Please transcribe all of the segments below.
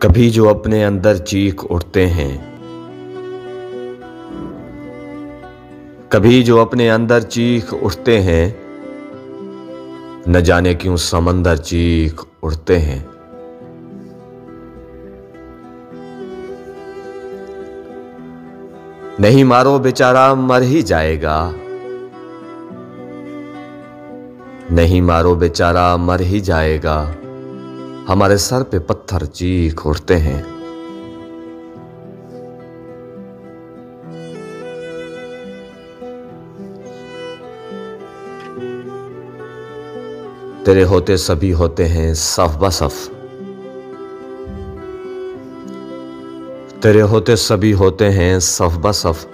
कभी जो अपने अंदर चीख उठते हैं, कभी जो अपने अंदर चीख उठते हैं, न जाने क्यों समंदर चीख उठते हैं। नहीं मारो बेचारा मर ही जाएगा, नहीं मारो बेचारा मर ही जाएगा, हमारे सर पे पत्थर चीख उठते हैं। तेरे होते सभी होते हैं सफ बसफ, तेरे होते सभी होते हैं सफ बसफ,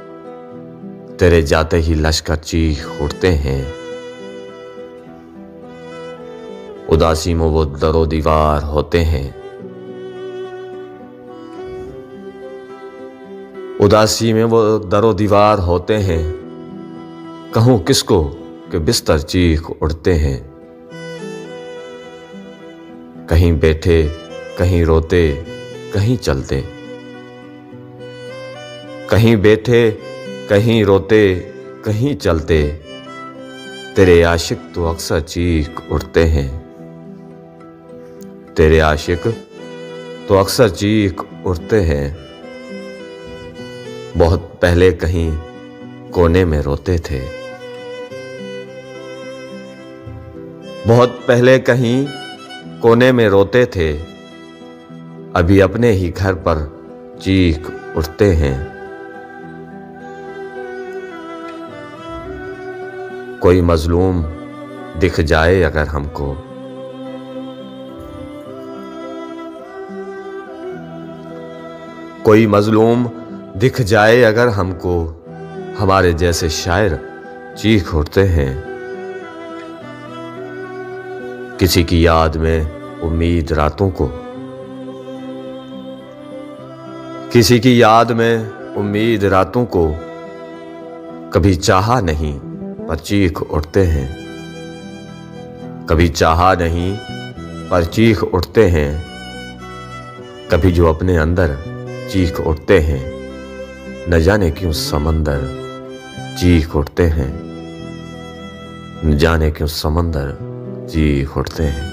तेरे जाते ही लश्कर चीख उठते हैं। उदासी में वो दरो दीवार होते हैं, उदासी में वो दरो दीवार होते हैं। कहूं किसको कि बिस्तर चीख उठते हैं। कहीं बैठे कहीं रोते कहीं चलते, कहीं बैठे कहीं रोते कहीं चलते, तेरे आशिक तो अक्सर चीख उठते हैं। तेरे आशिक तो अक्सर चीख उठते हैं। बहुत पहले कहीं कोने में रोते थे, बहुत पहले कहीं कोने में रोते थे, अभी अपने ही घर पर चीख उठते हैं। कोई मजलूम दिख जाए अगर हमको, कोई मजलूम दिख जाए अगर हमको, हमारे जैसे शायर चीख उठते हैं। किसी की याद में उम्मीद रातों को, किसी की याद में उम्मीद रातों को, कभी चाहा नहीं पर चीख उठते हैं। कभी चाहा नहीं पर चीख उठते हैं। कभी जो अपने अंदर चीख उठते हैं, न जाने क्यों समंदर चीख उठते हैं, न जाने क्यों समंदर चीख उठते हैं।